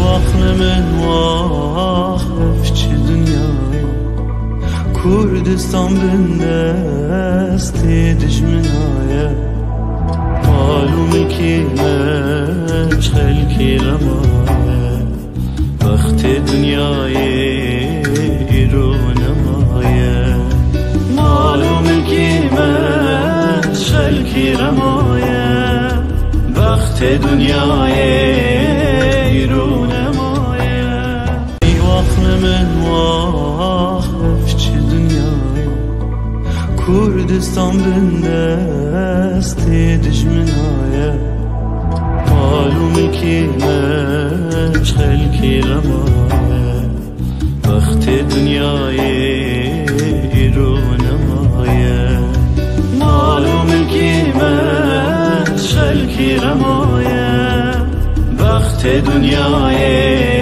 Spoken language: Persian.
وقت من واقف چه دنیای کردستان بندستی دشمنای معلومه که مش خلکی رمایه وقت دنیای ایرو نمایه معلومه که مش خلکی رمایه وقت دنیای ایرو نمایه ای وقت من واقف چه دنیای کردستان بندستی دشمنای معلومه که مش خلکی رمایه وقت دنیای ایرو نمایه معلومه که مش خلکی رمایه وقت دنیای